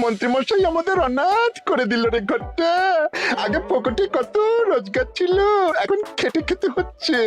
মন্ত্রীমশাই আমাদের অনাথ করে দিল রে ঘরটা। আগে পকেটে কত রোজগার ছিল, এখন খেটে খেতে হচ্ছে।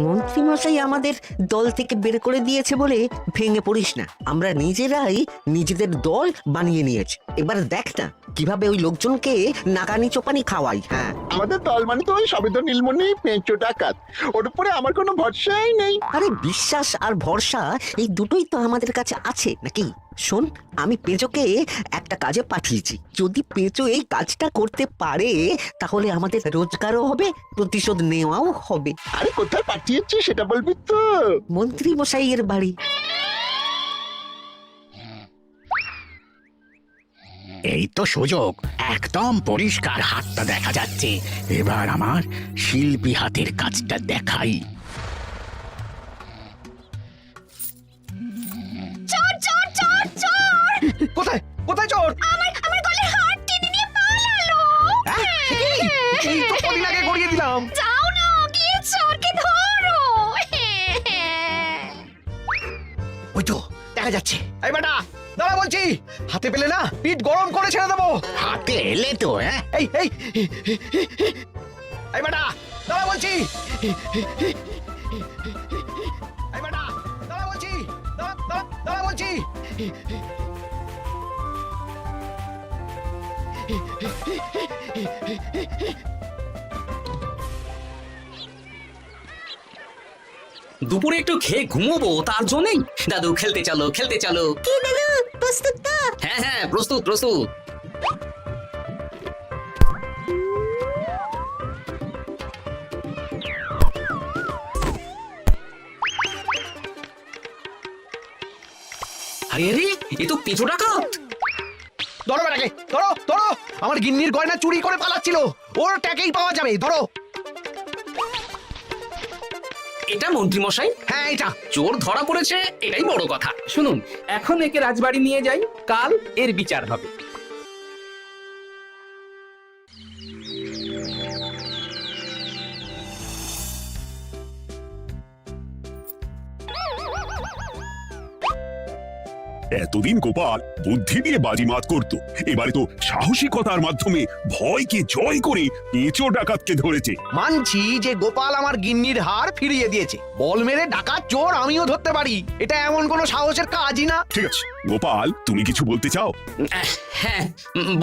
মন্ত্রী মশাই আমাদের দল থেকে বের করে দিয়েছে বলে ভেঙে পড়িস না। আমরা নিজেরাই নিজেদের দল বানিয়ে নিয়েছি। এবার দেখ না কিভাবে ওই লোকজনকে নাকানি চোপানি খাওয়াই। হ্যাঁ, আমাদের দল মানে তো ওই সবেদন নীলমণি পেঁচো ডাকাত, ওর উপরে আমার কোনো ভরসাই নেই। আরে বিশ্বাস আর ভরসা এই দুটোই তো আমাদের কাছে আছে নাকি? শোন, আমি পেঁচোকে একটা কাজে পাঠিয়েছি। যদি পেঁচো এই কাজটা করতে পারে তাহলে আমাদের রোজগারও হবে, প্রতিশোধ নেওয়াও হবে। আরে কোথায় পাঠিয়েছি সেটা বলবি তো? মন্ত্রী মশাইয়ের বাড়ি। এই তো সুযোগ, একদম পরিষ্কার হাতটা দেখা যাচ্ছে। এবার আমার শিল্পী হাতের কাজটা দেখাই। চোর চোর চোর চোর! কোথায় কোথায় চোর? আমার গলার হার টেনে নিয়ে পালালো। এই তো কদিন আগে গড়িয়ে দিলাম। যাও না, গিয়ে চোরকে ধরো। ওই তো দেখা যাচ্ছে। এই বেটা দাঁড়া বলছি, হাতে পেলে না পিঠ গরম করে ছেড়ে দেবো। হাতে এলে তো এই এই এই বেটা দাঁড়া বলছি। এই বেটা দাঁড়া বলছি, দাঁড়া বলছি। দুপুরে একটু খেয়ে ঘুমোবো, তার জন্যই। দাদু খেলতে চলো, খেলতে চলো। কি দাদু, প্রস্তুত তো? হ্যাঁ হ্যাঁ, প্রস্তুত প্রস্তুত। আরে আরে, এ তো পেঁচো ডাকাত। ধরো বেটাকে, ধরো ধরো। আমার গিন্নির গয়না চুরি করে পালাচ্ছিল, ওর ট্যাকেই পাওয়া যাবে। ধরো। এটা মন্ত্রী মশাই? হ্যাঁ এটা। চোর ধরা পড়েছে, এটাই বড় কথা। শুনুন, এখন একে রাজবাড়ি নিয়ে যাই, কাল এর বিচার হবে। এতদিন গোপাল বুদ্ধি দিয়ে বাজিমাত করত, এবারে তো সাহসিকতার মাধ্যমে ভয়কে জয় করে পেঁচো ডাকাতকে ধরেছে। মানছি যে গোপাল আমার গিন্নির হার ফিরিয়ে দিয়েছে। বল মেরে ডাকাত চোর আমিও ধরতে পারি, এটা এমন কোনো সাহসের কাজই না। ঠিক আছে গোপাল, তুমি কিছু বলতে চাও? হ্যাঁ,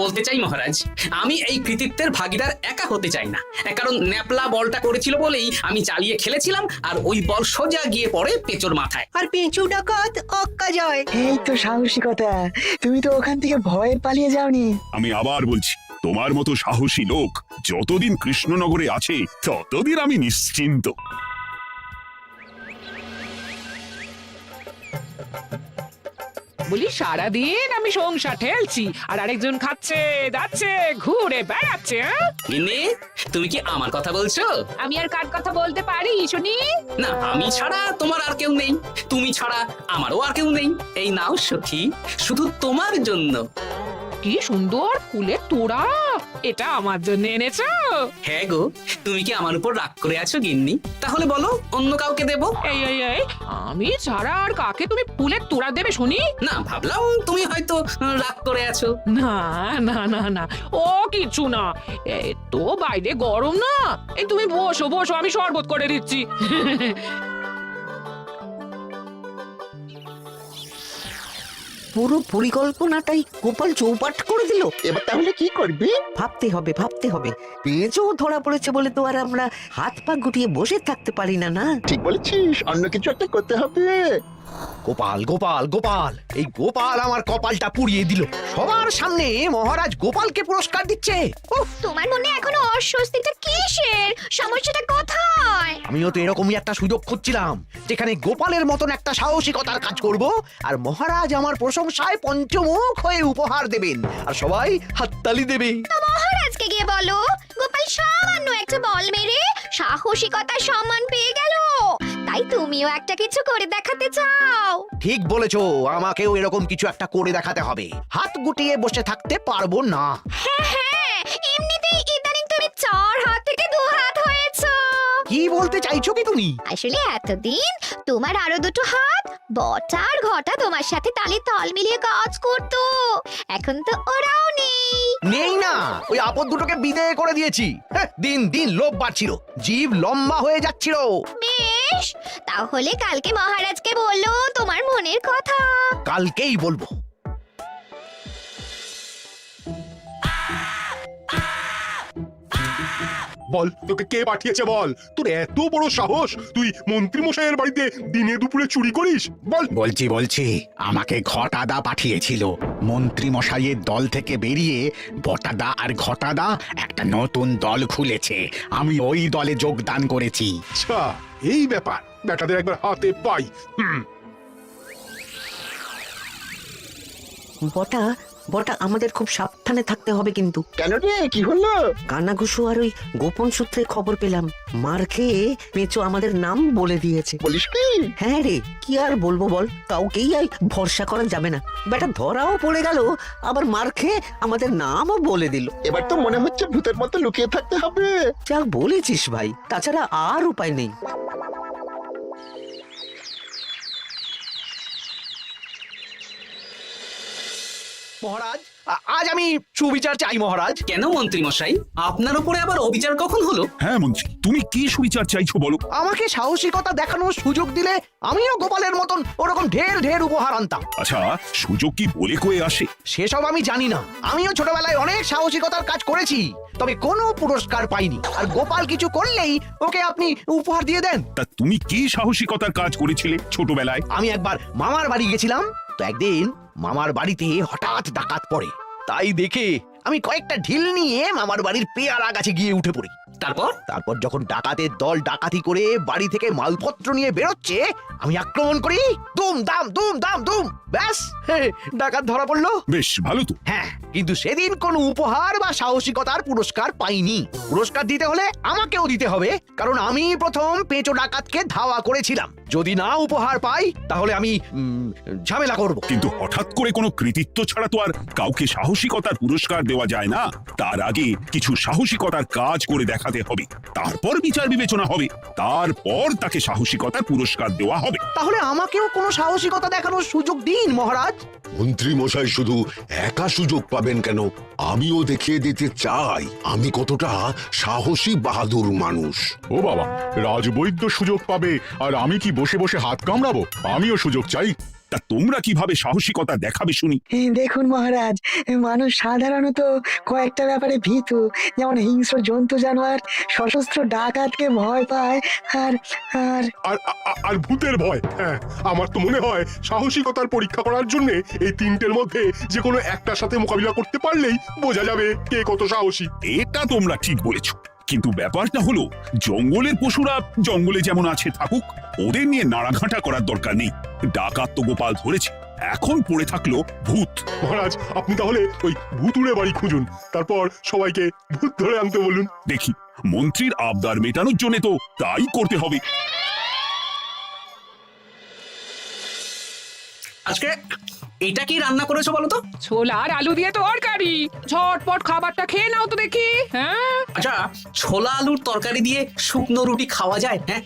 বলতে চাই মহারাজ, আমি এই কৃতিত্বের ভাগীদার একা হতে চাই না। কারণ ন্যাপলা বলটা করেছিল বলেই আমি চালিয়ে খেলেছিলাম, আর ওই বল সোজা গিয়ে পড়ে পেঁচোর মাথায়। আর পেঁচো ডাকাত অক্কা যায়। এই তো সাহসিকতা, তুমি তো ওখান থেকে ভয়ে পালিয়ে যাওনি। আমি আবার বলছি, তোমার মতো সাহসী লোক যতদিন কৃষ্ণনগরে আছে ততদিন আমি নিশ্চিন্ত। বলি সারাদিন আমি সংসার ঠেলছি আর আরেকজন খাচ্ছে দাচ্ছে ঘুরে বেড়াচ্ছে। গিন্নি, তুমি কি আমার কথা বলছো? আমি আর কার কথা বলতে পারি শুনি? না, আমি ছাড়া তোমার আর কেউ নেই, তুমি ছাড়া আমারও আর কেউ নেই। এই নাও সখী, শুধু তোমার জন্য। কি সুন্দর ফুলের তোড়া, এটা আমার জন্য এনেছো? হ্যাঁ গো, তুমি কি আমার উপর রাগ করে আছো গিন্নি? তাহলে বলো, অন্য কাউকে দেবো। এই এই এই, আমি ছাড়া আর কাকে তুমি ফুলের তোড়া দেবে শুনি? না, ভাবলাম তুমি হয়তো রাগ করে আছো। না না না না, ও কিছু না। এই তো বাইরে গরম না, এই তুমি বসো বসো, আমি শরবত করে দিচ্ছি। পুরো পরিকল্পনাটাই গোপাল চৌপাট করে দিল। এবার তাহলে কি করবি? ভাবতে হবে, ভাবতে হবে। পেঁচো ধরা পড়েছে বলে তো আর আমরা হাত পা গুটিয়ে বসে থাকতে পারি না। না, ঠিক বলেছিস, অন্য কিছু একটা করতে হবে। গোপাল গোপাল গোপাল, এই গোপাল আমার কপালটা পুড়িয়ে দিল। সবার সামনে মহারাজ গোপালকে পুরস্কার দিচ্ছে। উফ, তোমার মনে এখনো অস্বস্তিটা কিসের? সমস্যাটা কোথায়? আমিও তো এরকমই একটা সুযোগ খুঁজছিলাম, যেখানে গোপালের মতন একটা সাহসিকতার কাজ করব, আর মহারাজ আমার প্রশংসায় পঞ্চমুখ হয়ে উপহার দেবেন, আর সবাই হাততালি দেবে। তো মহারাজকে গিয়ে বলো, গোপাল সামান্য একটা বল মেরে সাহসিকতার সম্মান পেয়ে গেল, তাই তুমিও একটা কিছু করে দেখাতে চাও। ঠিক বলেছো, আমাকেও এরকম কিছু একটা করে দেখাতে হবে। হাত গুটিয়ে বসে থাকতে পারবো না। হ্যাঁ হ্যাঁ, এমনিতেই ইদানিং তুমি 4 হাত থেকে 2 হাত হয়েছো। কি বলতে চাইছো কি তুমি? আসলে এতদিন তোমার আরো দুটো হাত বটা আর ঘটা তোমার সাথে তালে তাল মিলিয়ে কাজ করতো। এখন তো ওরাও নেই। নেই না, ওই আপদ দুটোকে বিদেয় করে দিয়েছি। দিন দিন লোভ বাড়ছিল, জীব লম্বা হয়ে যাচ্ছিল। বেশ, তাহলে কালকে মহারাজকে বললো তোমার মনের কথা। কালকেই বলবো। বল, তোকে কে পাঠিয়েছে বল? তোর এত বড় সাহস, তুই মন্ত্রী মশাইয়ের বাড়িতে দিনে দুপুরে চুরি করিস? বল। বলছি আমাকে ঘটাদা পাঠিয়েছিল। মন্ত্রী মশাইয়ের দল থেকে বেরিয়ে বটাদা আর ঘটাদা একটা নতুন দল খুলেছে, আমি ওই দলে যোগদান করেছি। আচ্ছা, এই ব্যাপার। বেটাদের একবার হাতে পাই। বটা বটা আমাদের খুব সাবধানে থাকতে হবে কিন্তু। কেন রে, কি হলো? কানাঘুষো আর ওই গোপন সূত্রে খবর পেলাম, মার খেয়ে পেঁচো আমাদের নাম বলে দিয়েছে। বলিস কি? হ্যাঁ রে, কি আর বলবো বল, কাউকেই আর ভরসা করা যাবে না। বেটা ধরাও পড়ে গেল, আবার মার খেয়ে আমাদের নামও বলে দিল। এবার তো মনে হচ্ছে ভূতের মতো লুকিয়ে থাকতে হবে। যা বলেছিস ভাই, তাছাড়া আর উপায় নেই। মহারাজ, আজ আমি সুবিচার চাই মহারাজ। কেন মন্ত্রী মশাই, আপনার উপরে আবার অবিচার কখন হলো? হ্যাঁ মন্ত্রী, তুমি কি সুবিচার চাইছো বলো? আমাকে সাহসিকতা দেখানোর সুযোগ দিলে আমিও গোপালের মতন ওরকম ঢের ঢের উপহার আনতাম। আচ্ছা, সুযোগ কি বলে কয়ে আসে? সেসব আমি জানি না, আমিও ছোটবেলায় অনেক সাহসিকতার কাজ করেছি, তবে কোনো পুরস্কার পাইনি। আর গোপাল কিছু করলেই ওকে আপনি উপহার দিয়ে দেন। তা তুমি কি সাহসিকতার কাজ করেছিলে ছোটবেলায়? আমি একবার মামার বাড়ি গেছিলাম, তো একদিন মামার বাড়িতে হঠাৎ ডাকাত পড়ে। তাই দেখে আমি কয়েকটা ঢিল নিয়ে মামার বাড়ির পেয়ারা গাছে গিয়ে উঠে পড়ি। তারপর যখন ডাকাতের দল ডাকাতি করে বাড়ি থেকে মালপত্র নিয়ে বেরোচ্ছে, আমি আক্রমণ করি, দুম দাম দুম, ব্যাস ডাকাত ধরা পড়লো। বেশ ভালো তো। হ্যাঁ, কিন্তু সেদিন কোনো উপহার বা সাহসিকতার পুরস্কার পাইনি। পুরস্কার দিতে হলে আমাকেও দিতে হবে, কারণ আমি প্রথম পেঁচো ডাকাতকে ধাওয়া করেছিলাম। যদি না উপহার পাই তাহলে আমি ঝামেলা করব। কিন্তু হঠাৎ করে কোনো কৃতিত্ব ছাড়া তো আর কাউকে সাহসিকতার পুরস্কার দেওয়া যায় না। তার আগে কিছু সাহসিকতার কাজ করে দেখাতে হবে, তারপর বিচার বিবেচনা হবে, তারপর তাকে সাহসিকতার পুরস্কার দেওয়া হবে। তাহলে আমাকেও কোনো সাহসিকতা দেখানোর সুযোগ দিন মহারাজ। মন্ত্রী মশাই শুধু একা সুযোগ পাবেন কেন, আমিও দেখিয়ে দিতে চাই আমি কতটা সাহসী বাহাদুর মানুষ। ও বাবা, রাজবৈদ্য সুযোগ পাবে আর আমি কি বসে বসে হাত কামড়াবো? আমিও সুযোগ চাই। তা তোমরা কিভাবে সাহসিকতা দেখাবে শুনি? দেখুন মহারাজ, মানুষ সাধারণত কয়েকটা ব্যাপারে ভীতু, যেমন হিংস্র জন্তু জানোয়ার, সশস্ত্র ডাকাতকে ভয় পায়, আর আর আর আর ভূতের ভয়। হ্যাঁ, আমার তো মনে হয় সাহসিকতার পরীক্ষা করার জন্য এই তিনটের মধ্যে যে কোনো একটার সাথে মোকাবিলা করতে পারলেই বোঝা যাবে কে কত সাহসী। এটা তোমরা ঠিক বলেছো, কিন্তু ব্যাপারটা হলো জঙ্গলের পশুরা জঙ্গলে যেমন আছে থাকুক, ওদের নিয়ে নাড়াঘাটা করার দরকার নেই। ডাকাত তো গোপাল ধরেছে, এখন পড়ে থাকলো ভূত। মহারাজ, আপনি তাহলে ওই ভূতুড়ে বাড়ি খুঁজুন, তারপর সবাইকে ভূত ধরে আনতে বলুন। দেখি, মন্ত্রীর আবদার মেটানোর জন্য তো তাই করতে হবে। আজকে এটা কি রান্না করেছো বলো তো? ছোলা আর আলু দিয়ে তরকারি, ঝটপট খাবারটা খেয়ে নাও তো দেখি। হ্যাঁ, আচ্ছা, ছোলা আলুর তরকারি দিয়ে শুকনো রুটি খাওয়া যায়? হ্যাঁ,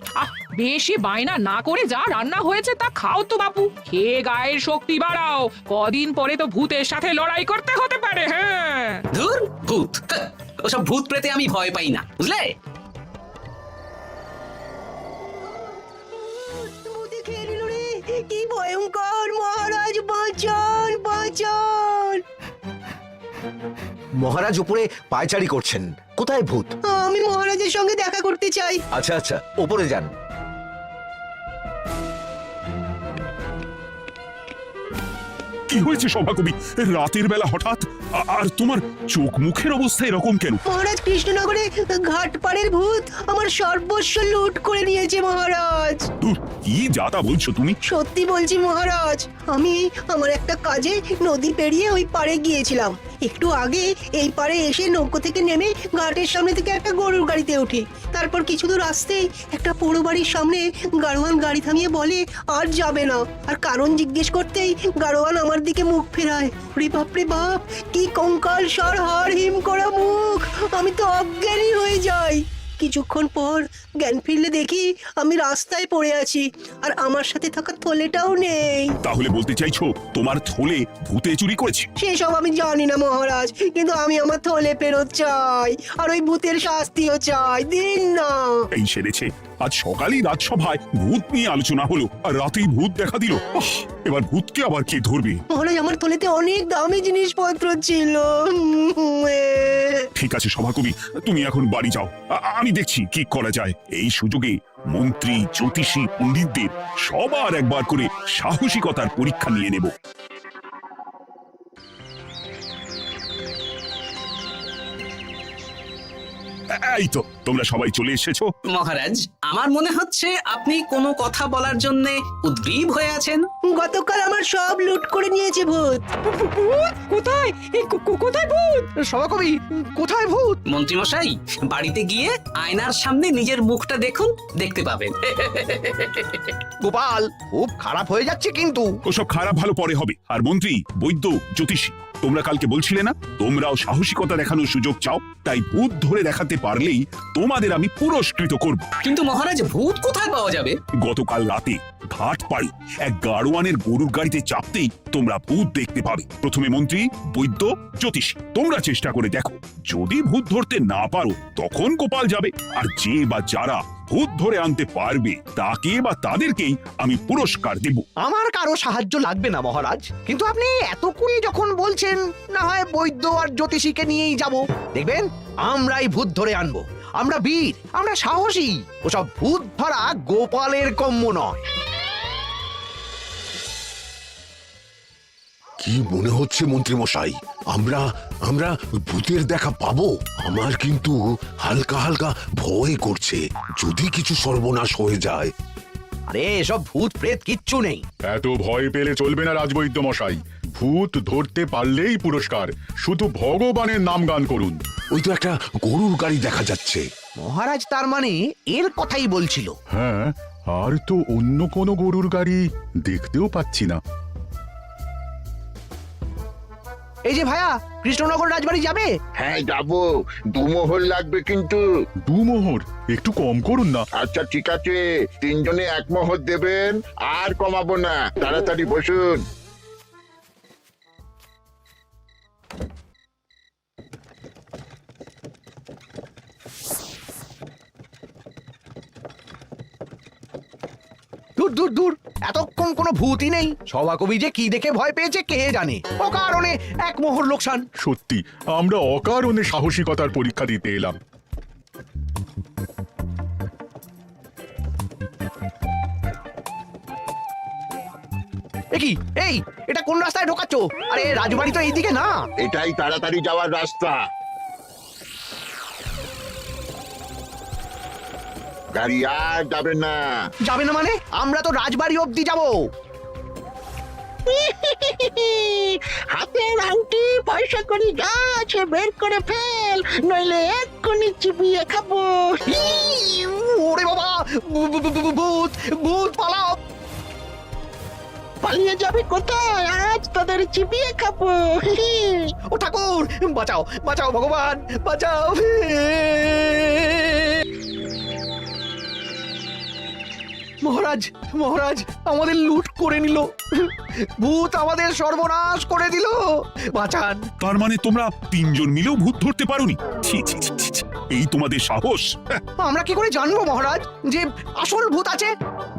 বেশি বায়না না করে যা রান্না হয়েছে তা খাও তো বাপু, খেয়ে গায়ের শক্তি বাড়াও, কদিন পরে তো ভূতের সাথে লড়াই করতে হতে পারে। হ্যাঁ, ধুর ভূত, ওসব ভূত প্রেতে আমি ভয় পাই না, বুঝলে? কি ভয়ঙ্কর! মহারাজ বাঁচান, বাঁচান! মহারাজ উপরে পায়চারি করছেন, কোথায় ভূত? আমি মহারাজের সঙ্গে দেখা করতে চাই। আচ্ছা আচ্ছা, উপরে যান। কি হয়েছে সভাকবি, রাতের বেলা হঠাৎ? আর তোমার চোখ মুখের অবস্থা এরকম কেন? মহারাজ, কৃষ্ণনগরে ঘাটপাড়ের ভূত আমার সর্বস্ব লুট করে নিয়েছে মহারাজ। কি যাতা বলছো তুমি? সত্যি বলছি মহারাজ, আমি আমার একটা কাজে নদী পেরিয়ে ওই পাড়ে গিয়েছিলাম। একটু আগে এই পাড়ে এসে নৌকো থেকে নেমে ঘাটের সামনে থেকে একটা গরুর গাড়িতে উঠি। তারপর কিছু দূর আসতেই একটা পোড়ো বাড়ির সামনে গাড়োয়ান গাড়ি থামিয়ে বলে আর যাবে না। আর কারণ জিজ্ঞেস করতেই গাড়োয়ান আমার দিকে মুখ ফেরায়। রে বাপ রে বাপ, কি কঙ্কাল সার হাড় হিম করা মুখ! আমি তো অজ্ঞানী হয়ে যাই। কিছুক্ষণ পর জ্ঞান ফিরলে দেখি আমি রাস্তায় পড়ে আছি, আর আমার সাথে থাকা থলেটাও নেই। তাহলে বলতে চাইছো তোমার থলে ভূতে চুরি করেছে? সেসব আমি জানি না মহারাজ, কিন্তু আমি আমার থলে ফেরত চাই, আর ওই ভূতের শাস্তিও চাই, দিন না। এই সেরেছে, আজ সকালেই রাজসভায় ভূত নিয়ে আলোচনা হলো আর রাতেই ভূত দেখা দিল। এবার ভূতকে আবার কে ধরবে? মহারাজ, আমার থলেতে অনেক দামি জিনিসপত্র ছিল। ঠিক আছে সভাকবি, তুমি এখন বাড়ি যাও, আমি দেখছি কি করা যায়। এই সুযোগে মন্ত্রী, জ্যোতিষী, পণ্ডিতদের সবার একবার করে সাহসিকতার পরীক্ষা নিয়ে নেব। এই তো তোমরা সবাই চলে এসেছো। মহারাজ, আমার মনে হচ্ছে আপনি কোনো কথা বলার জন্য উদ্গ্রীব হয়ে আছেন। গতকাল আমার সব লুট করে নিয়েছে ভূত। কোথায় কোথায় ভূত? সভাকবি, কোথায় ভূত? মন্ত্রীমশাই, বাড়িতে গিয়ে আয়নার সামনে নিজের মুখটা দেখুন, দেখতে পাবেন। গোপাল, খুব খারাপ হয়ে যাচ্ছে কিন্তু। ওসব খারাপ ভালো পরে হবে। আর মন্ত্রী, বৈদ্য, জ্যোতিষী, তোমরা কালকে বলছিলে না তোমরাও সাহসিকতা দেখানোর সুযোগ চাও, তাই ভূত ধরে দেখাতে পারলেই তোমাদের আমি পুরস্কৃত করব। কিন্তু মহারাজ, ভূত কোথায় পাওয়া যাবে? গতকাল রাতে ঘাট পাড়ি এক গাড়োয়ানের গরুর গাড়িতে চাপতেই তোমরা ভূত দেখতে পাবে। প্রথমে মন্ত্রী, বৈদ্য, জ্যোতিষী, তোমরা চেষ্টা করে দেখো, যদি ভূত ধরতে না পারো তখন গোপাল যাবে, আর যে বা যারা ভূত ধরে আনতে পারবে তাকে বা তাদেরকেই আমি পুরস্কার দেব। আমার কারো সাহায্য লাগবে না মহারাজ, কিন্তু আপনি এত করে যখন বলছেন, না হয় বৈদ্য আর জ্যোতিষীকে নিয়েই যাব। দেখবেন, আমরাই ভূত ধরে আনবো। আমরা বীর, আমরা সাহসী। ওসব ভূত ধরা গোপালের কম্য নয়। কি মনে হচ্ছে মন্ত্রী মশাই, আমরা আমরা ভূতের দেখা পাবো? আমার কিন্তু হালকা হালকা ভয় করছে, যদি কিছু সর্বনাশ হয়ে যায়। আরে এসব ভূত প্রেত কিচ্ছু নেই। এত ভয় পেলে চলবে না রাজবৈদ্য মশাই, ভূত ধরতে পারলেই পুরস্কার, শুধু ভগবানের নাম গান করুন। ওই তো একটা গরুর গাড়ি দেখা যাচ্ছে। মহারাজ তার মানে এর কথাই বলছিল। হ্যাঁ, আর তো অন্য কোনো গরুর গাড়ি দেখতেও পাচ্ছি না। এই যে ভায়া, কৃষ্ণনগর রাজবাড়ি যাবে? হ্যাঁ যাবো, 2 মোহর লাগবে কিন্তু। 2 মোহর একটু কম করুন না। আচ্ছা ঠিক আছে, 3 জনে 1 মোহর দেবেন, আর কমাবো না। তাড়াতাড়ি বসুন। দূর দূর দূর, এতক্ষণ কোনো ভূতই নেই। সভাকবি যে কি দেখে ভয় পেয়েছে কে জানে। ও কারণে 1 মোহর লোকসান। সত্যি আমরা অকারণে সাহসিকতার পরীক্ষা দিতে এলাম। কি এই, এটা কোন রাস্তায় ঢোকাচ্ছ? আরে রাজবাড়ি তো এইদিকে না। এটাই তাড়াতাড়ি যাওয়ার রাস্তা। গাড়ি আর যাবে না। যাবে না মানে? আমরা তো রাজবাড়ি অবধি যাব। হাতের আংটি, পয়সা করি যা আছে বের করে ফেল, নইলে এক্ষুনি চিবিয়ে খাবো। ওরে বাবা, ভূত ভূত, পালাও। পালিয়ে যাবে কোথায়? আজ তোদের চিবিয়ে খাবো। ও ঠাকুর, বাঁচাও বাঁচাও, ভগবান বাঁচাও। মহারাজ মহারাজ, আমাদের লুট করে নিল। ভূত আমাদের সর্বনাশ করে দিল। বাঁচান। তার মানে তোমরা 3 জন মিলেও ভূত ধরতে পারোনি? ছি ছি ছি ছি ছি, এই তোমাদের সাহস! আমরা কি করে জানবো মহারাজ যে আসল ভূত আছে?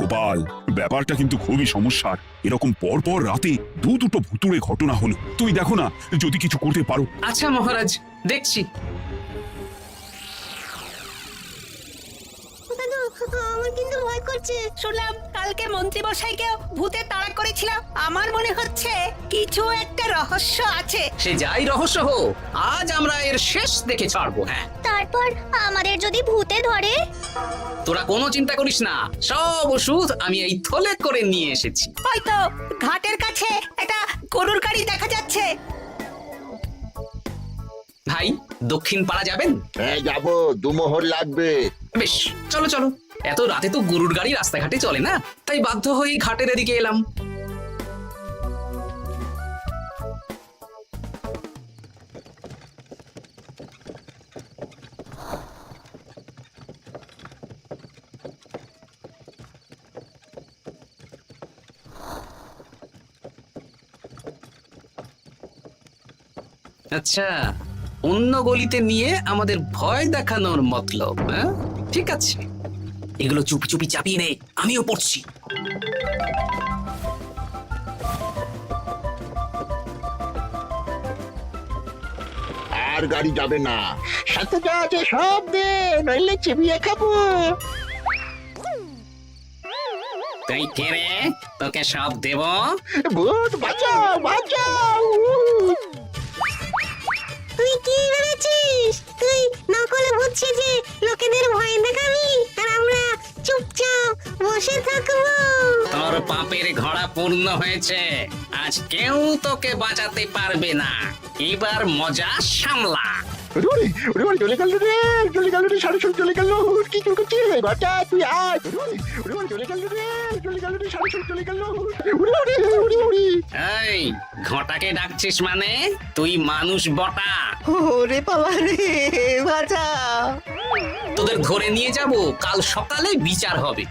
গোপাল, ব্যাপারটা কিন্তু খুবই সমস্যার। এরকম পরপর রাতে দুটো ভুতুড়ে ঘটনা হলো। তুমি দেখো না, যদি কিছু করতে পারো। আচ্ছা মহারাজ, দেখছি। আমার কিন্তু ভয় করছে। শুনলাম কালকে মন্ত্রী মশাইকে ভূতে তাড়া করেছিল। আমার মনে হচ্ছে কিছু একটা রহস্য আছে। সে যাই রহস্য হোক, আজ আমরা এর শেষ দেখে ছাড়বো। হ্যাঁ, তারপর আমাদের যদি ভূতে ধরে? তোরা কোনো চিন্তা করিস না, সব ওষুধ আমি এই থলে করে নিয়ে এসেছি। ওই তো ঘাটের কাছে একটা গরুর গাড়ি দেখা যাচ্ছে। ভাই, দক্ষিণ পাড়া যাবেন? হ্যাঁ যাবো, 2 মোহর লাগবে। বেশ, চলো চলো। এত রাতে তো গরুর গাড়ি রাস্তাঘাটে চলে না, তাই বাধ্য হয়ে ঘাটের এদিকে এলাম। আচ্ছা, অন্য গলিতে নিয়ে আমাদের ভয় দেখানোর মতলব, হ্যাঁ? ঠিক আছে, এগুলো চুপি চুপি চাপিয়ে নে, আমিও পড়ছি। আর গাড়ি যাবে না, সাথে যা আছে সব দে, নইলে চেপিয়ে খাবো। তুই কে রে? তোকে সব দেব? ভূত বাঁচাও, বাঁচাও। তুই কি ভেবেছিস? তুই নকলে ভূত সেজে লোকেদের ভয় দেখাবি আর আমরা চুপচাপ বসে থাকবো? তোর পাপের ঘোড়া পূর্ণ হয়েছে, আজ কেউ তোকে বাঁচাতে পারবে না। এবার মজা সামলা। ওরে ওরে ওরে, চলে গেল রে, চলে গেল রে, সাড়ে সব চলে গেল। কি চুল করছিস রে ঘটা, তুই আয়। ওরে ওরে ওরে, চলে গেল রে, চলে গেল রে, সাড়ে সব চলে গেল। ওরে ওরে ওরে ওরে। এই ঘটাকে ডাকছিস মানে? তুই মানুষ বটা। ওরে বাবা রে, বাঁচা! তোদের ধরে নিয়ে যাব, কাল সকালে বিচার হবে।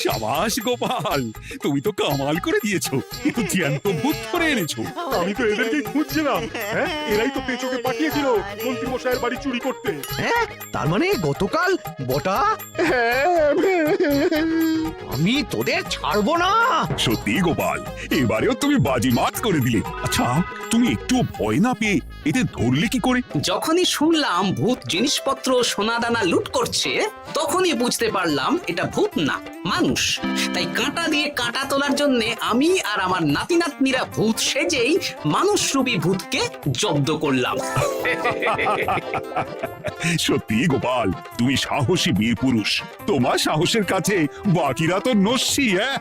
সাবাস গোপাল, তুমি তো কামাল করে দিয়েছো, কিন্তু জ্যান্ত ভূত ধরে এনেছো। আমি তো এদেরকেই খুঁজছিলাম। হ্যাঁ, এরাই তো পেঁচোকে পাঠিয়েছিল মন্ত্রী মশাইয়ের বাড়ি চুরি করতে। হ্যাঁ, তার মানে গতকাল বটা? আমি তোদের ছাড়বো না। সত্যি গোপাল, এবারেও তুমি বাজিমাত করে দিলে। আচ্ছা, তুমি একটু ভয় না পেয়ে এদের ধরলে কি করে? যখনই শুনলাম ভূত জিনিসপত্র সোনাদানা লুট করছে, তখনই বুঝতে পারলাম এটা ভূত না, মানুষ। তাই কাঁটা দিয়ে কাঁটা তোলার জন্য আমি আর আমার নাতি নাতনিরা ভূত সেজেই মানুষরূপী ভূতকে জব্দ করলাম। সত্যি গোপাল, তুমি সাহসী বীর পুরুষ। তোমার সাহসের কাছে বাকিরা তো নস্যি। হ্যাঁ,